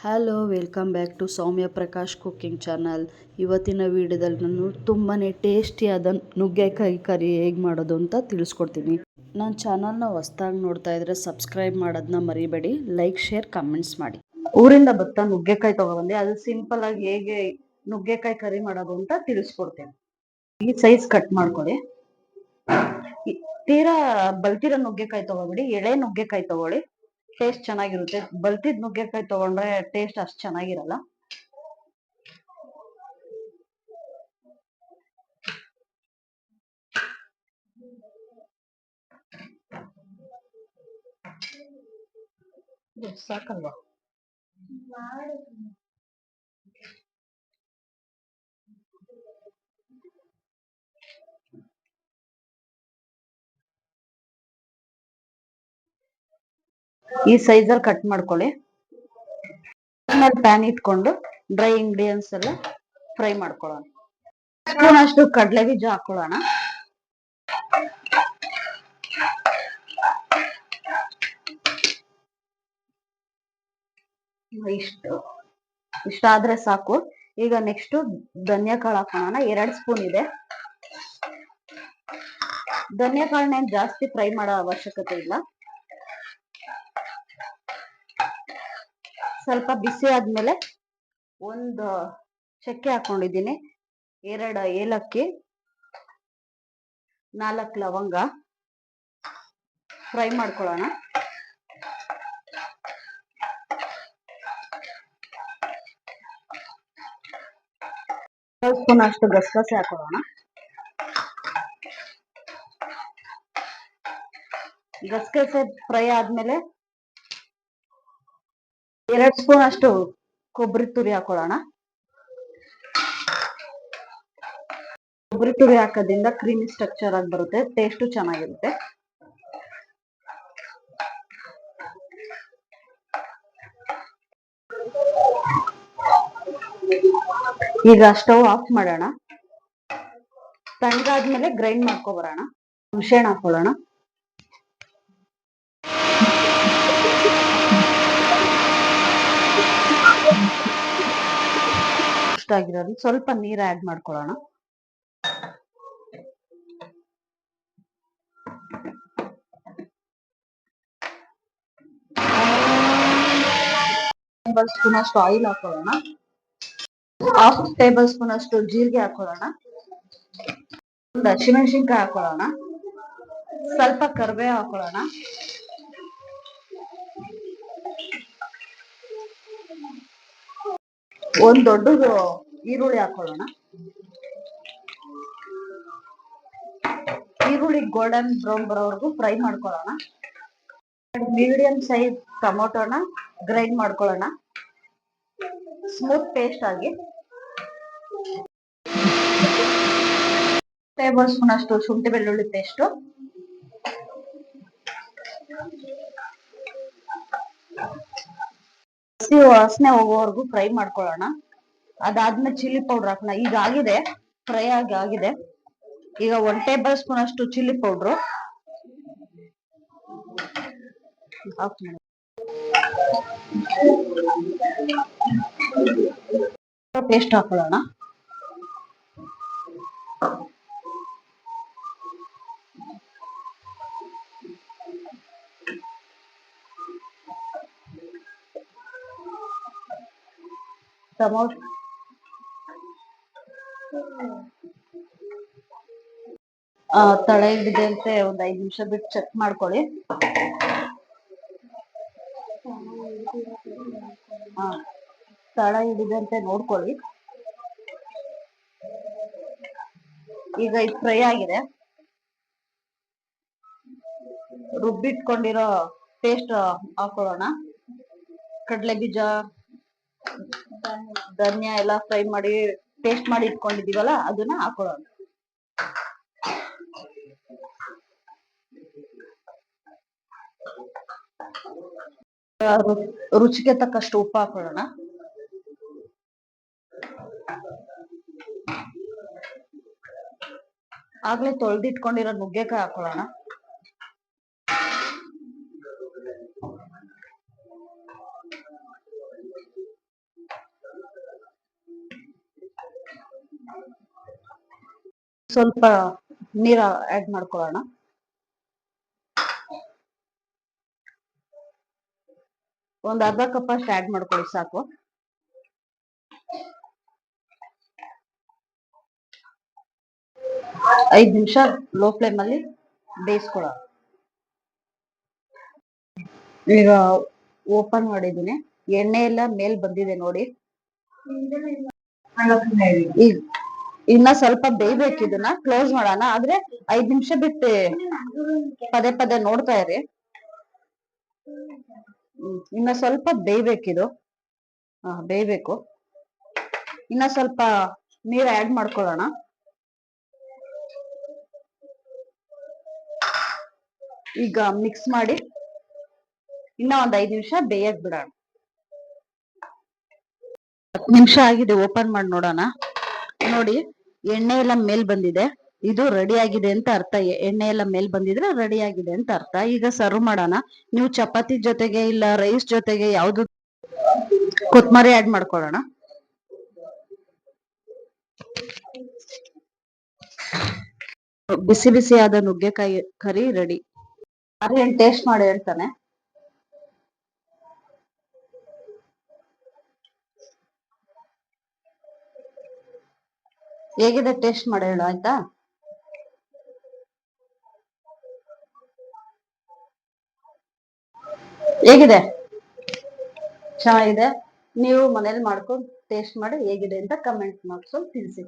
Hello welcome back to Soumya Prakash cooking channel. ಇವತ್ತಿನ ವಿಡಿಯೋದಲ್ಲಿ ನಾನು ತುಂಬಾ ಟೇಸ್ಟಿಯಾದ ನುಗ್ಗೆಕಾಯಿ ಕರಿ ಹೇಗೆ ಮಾಡೋದು ಅಂತ ತಿಳಿಸ್ಕೊಡ್ತೀನಿ. ನನ್ನ ಚಾನಲ್ನ ಹೊಸ್ದಾಗಿ ನೋಡ್ತಾ ಇದ್ರೆ ಸಬ್ಸ್ಕ್ರೈಬ್ ಮಾಡೋದನ್ನ ಮರಿಬೇಡಿ, ಲೈಕ್ ಶೇರ್ ಕಮೆಂಟ್ಸ್ ಮಾಡಿ. ಊರಿಂದ ಬತ್ತಾ ನುಗ್ಗೆಕಾಯಿ ತಗೊಬಂದೆ, ಅದು ಸಿಂಪಲ್ ಆಗಿ ಹೇಗೆ ನುಗ್ಗೆಕಾಯಿ ಕರಿ ಮಾಡೋದು ಅಂತ ತಿಳಿಸ್ಕೊಡ್ತೇನೆ. ಈ ಸೈಜ್ ಕಟ್ ಮಾಡ್ಕೊಳ್ಳಿ. ತೀರಾ ಬಲ್ತಿರೋ ನುಗ್ಗೆಕಾಯಿ ತಗೋಬಿಡಿ, ಎಳೆ ನುಗ್ಗೆಕಾಯಿ ತಗೊಳ್ಳಿ, ಟೇಸ್ಟ್ ಚೆನ್ನಾಗಿರುತ್ತೆ. ಬಲ್ತಿದ್ ನುಗ್ಗೆಕಾಯಿ ತಗೊಂಡ್ರೆ ಟೇಸ್ಟ್ ಅಷ್ಟು ಚೆನ್ನಾಗಿರಲ್ಲ. ಸಾಕಲ್ವಾ? ಈ ಸೈಜಲ್ಲಿ ಕಟ್ ಮಾಡ್ಕೊಳ್ಳಿ. ಪ್ಯಾನ್ ಇಟ್ಕೊಂಡು ಡ್ರೈ ಇಂಗ್ರೀಡಿಯೆಂಟ್ಸ್ ಎಲ್ಲ ಫ್ರೈ ಮಾಡ್ಕೊಳ್ಳೋಣ. ಸ್ಪೂನ್ ಅಷ್ಟು ಕಡಲೆ ಬೀಜ ಹಾಕೊಳ್ಳೋಣ. ಇಷ್ಟಾದ್ರೆ ಸಾಕು. ಈಗ ನೆಕ್ಸ್ಟ್ ಧನಿಯಾ ಕಾಳು ಹಾಕೋಣ. 2 ಸ್ಪೂನ್ ಇದೆ. ಧನಿಯಾ ಕಾಳನ್ನ ಜಾಸ್ತಿ ಫ್ರೈ ಮಾಡೋ ಅವಶ್ಯಕತೆ ಇಲ್ಲ. ಸ್ವಲ್ಪ ಬಿಸಿ ಆದ್ಮೇಲೆ ಒಂದು ಚಕ್ಕೆ ಹಾಕೊಂಡಿದ್ದೀನಿ, 2 ಏಲಕ್ಕಿ, 4 ಲವಂಗ ಫ್ರೈ ಮಾಡ್ಕೊಳ್ಳೋಣ. ಸ್ಪೂನ್ ಅಷ್ಟು ಗಸಗಸೆ ಹಾಕೊಳ್ಳೋಣ. ಗಸಗಸೆ ಫ್ರೈ ಆದ್ಮೇಲೆ 2 ಸ್ಪೂನ್ ಅಷ್ಟು ಕೊಬ್ಬರಿ ತುರಿ ಹಾಕೊಳ್ಳೋಣ. ಕೊಬ್ಬರಿ ತುರಿ ಹಾಕೋದ್ರಿಂದ ಕ್ರೀಮಿ ಸ್ಟ್ರಕ್ಚರ್ ಆಗಿ ಬರುತ್ತೆ, ಟೇಸ್ಟು ಚೆನ್ನಾಗಿರುತ್ತೆ. ಈಗ ಸ್ಟವ್ ಆಫ್ ಮಾಡೋಣ. ತಣ್ಣಗಾದ್ಮೇಲೆ ಗ್ರೈಂಡ್ ಮಾಡ್ಕೊಬರೋಣ. ಹುಣಸೆಹಣ್ಣು ಹಾಕೊಳ್ಳೋಣ. ಇಷ್ಟಾಗಿರೋದು ಸ್ವಲ್ಪ ನೀರು ಆಡ್ ಮಾಡ್ಕೊಳ್ಳೋಣ. ಟೇಬಲ್ ಸ್ಪೂನ್ ಅಷ್ಟು ಆಯಿಲ್ ಹಾಕೊಳ್ಳೋಣ. 1/2 ಟೇಬಲ್ ಸ್ಪೂನ್ ಅಷ್ಟು ಜೀರಿಗೆ ಹಾಕೊಳ್ಳೋಣ. ಒಂದು ಹಸಿಮೆಣಸಿನ್ಕಾಯಿ ಹಾಕೊಳ್ಳೋಣ. ಸ್ವಲ್ಪ ಕರಿಬೇವು ಹಾಕೊಳ್ಳೋಣ. ಒಂದು ದೊಡ್ಡ ಈರುಳ್ಳಿ ಹಾಕೊಳ್ಳೋಣ. ಈರುಳ್ಳಿ ಗೋಲ್ಡನ್ ಬ್ರೌನ್ ಬರೋವರೆಗೂ ಫ್ರೈ ಮಾಡ್ಕೊಳ್ಳೋಣ. ಮೀಡಿಯಂ ಸೈಜ್ ಟೊಮೊಟೊನ ಗ್ರೈಂಡ್ ಮಾಡ್ಕೊಳ್ಳೋಣ, ಸ್ಮೂತ್ ಪೇಸ್ಟ್ ಆಗಿ. ಟೇಬಲ್ ಸ್ಪೂನ್ ಅಷ್ಟು ಶುಂಠಿ ಬೆಳ್ಳುಳ್ಳಿ ಪೇಸ್ಟ್, ಹಸಿ ವಾಸನೆ ಹೋಗೋವರೆಗೂ ಫ್ರೈ ಮಾಡ್ಕೊಳ್ಳೋಣ. ಅದಾದ್ಮೇಲೆ ಚಿಲ್ಲಿ ಪೌಡರ್ ಹಾಕೋಣ. ಈಗ ಆಗಿದೆ, ಫ್ರೈ ಆಗಿದೆ. ಈಗ 1 ಟೇಬಲ್ ಸ್ಪೂನ್ ಅಷ್ಟು ಚಿಲ್ಲಿ ಪೌಡ್ರು ಪೇಸ್ಟ್ ಹಾಕೊಳ್ಳೋಣ. ಟೊಮೊಟೊ ತಳ ಹಿಡಿದಂತೆ ಒಂದು 5 ನಿಮಿಷ ಬಿಟ್ಟು ಚೆಕ್ ಮಾಡ್ಕೊಳ್ಳಿ. ತಳ ಹಿಡಿದಂತೆ ನೋಡ್ಕೊಳ್ಳಿ. ಈಗ ಇದು ಫ್ರೈ ಆಗಿದೆ. ರುಬ್ಬಿಟ್ಕೊಂಡಿರೋ ಪೇಸ್ಟ್ ಹಾಕೊಳ್ಳೋಣ. ಕಡಲೆ ಬೀಜ, ಧನಿಯಾ ಎಲ್ಲ ಫ್ರೈ ಮಾಡಿ ಪೇಸ್ಟ್ ಮಾಡಿ ಇಟ್ಕೊಂಡಿದೀವಲ್ಲ, ಅದನ್ನ ಹಾಕೊಳ್ಳೋಣ. ರುಚಿಗೆ ತಕ್ಕಷ್ಟು ಉಪ್ಪು ಹಾಕೊಳ್ಳೋಣ. ಆಗ್ಲೇ ತೊಳೆದಿಟ್ಕೊಂಡಿರೋ ನುಗ್ಗೆಕಾಯಿ ಹಾಕೊಳ್ಳೋಣ. ಸ್ವಲ್ಪ ನೀರ ಆಡ್ ಮಾಡ್ಕೊಳ್ಳೋಣ. ಒಂದ್ ಅರ್ಧ ಕಪ್ ಅಷ್ಟು ಆಡ್ ಮಾಡ್ಕೊಳ್ಳಿ ಸಾಕು. ಐದ್ ನಿಮಿಷ ಲೋ ಫ್ಲೇಮ್ ಅಲ್ಲಿ ಬೇಯಿಸ್ಕೊಳ್ಳೋಣ. ಈಗ ಓಪನ್ ಮಾಡಿದೀನಿ, ಎಣ್ಣೆ ಎಲ್ಲ ಮೇಲ್ ಬಂದಿದೆ ನೋಡಿ. ಈಗ ಇನ್ನ ಸ್ವಲ್ಪ ಬೇಯ್ಬೇಕು, ಇದನ್ನ ಕ್ಲೋಸ್ ಮಾಡೋಣ. ಆದ್ರೆ 5 ನಿಮಿಷ ಬಿಟ್ಟು ಪದೇ ಪದೇ ನೋಡ್ತಾ ಇರಿ. ಇನ್ನ ಸ್ವಲ್ಪ ಬೇಯ್ಬೇಕಿದು. ಬೇಯ್ಬೇಕು. ಇನ್ನ ಸ್ವಲ್ಪ ನೀರ್ ಆಡ್ ಮಾಡ್ಕೊಳ್ಳೋಣ. ಈಗ ಮಿಕ್ಸ್ ಮಾಡಿ ಇನ್ನ ಒಂದ್ 5 ನಿಮಿಷ ಬೇಯಕ್ ಬಿಡೋಣ. 10 ನಿಮಿಷ ಆಗಿದೆ, ಓಪನ್ ಮಾಡಿ ನೋಡೋಣ. ನೋಡಿ, ಎಣ್ಣೆ ಎಲ್ಲ ಮೇಲ್ ಬಂದಿದೆ. ಇದು ರೆಡಿ ಆಗಿದೆ ಅಂತ ಅರ್ಥ. ಎಣ್ಣೆ ಎಲ್ಲ ಮೇಲ್ ಬಂದಿದ್ರೆ ರೆಡಿ ಆಗಿದೆ ಅಂತ ಅರ್ಥ. ಈಗ ಸರ್ವ್ ಮಾಡೋಣ. ನೀವು ಚಪಾತಿ ಜೊತೆಗೆ ಇಲ್ಲ ರೈಸ್ ಜೊತೆಗೆ ಯಾವ್ದು ಕೊತ್ಮರಿ ಆಡ್ ಮಾಡ್ಕೊಳ್ಳೋಣ. ಬಿಸಿ ಬಿಸಿ ಆದ ನುಗ್ಗೆಕಾಯಿ ಕರಿ ರೆಡಿ. ಅದೇನ್ ಟೇಸ್ಟ್ ಮಾಡಿ ಹೇಳ್ತಾನೆ. ಹೇಗಿದೆ ಟೇಸ್ಟ್ ಮಾಡಿ ಹೇಳು ಆಯ್ತಾ. ಹೇಗಿದೆ? ಚೆನ್ನಾಗಿದೆ. ನೀವು ಮನೇಲಿ ಮಾಡ್ಕೊಂಡು ಟೇಸ್ಟ್ ಮಾಡಿ ಹೇಗಿದೆ ಅಂತ ಕಮೆಂಟ್ ಮಾಡ್ಕೊಂಡು ತಿಳಿಸಿ.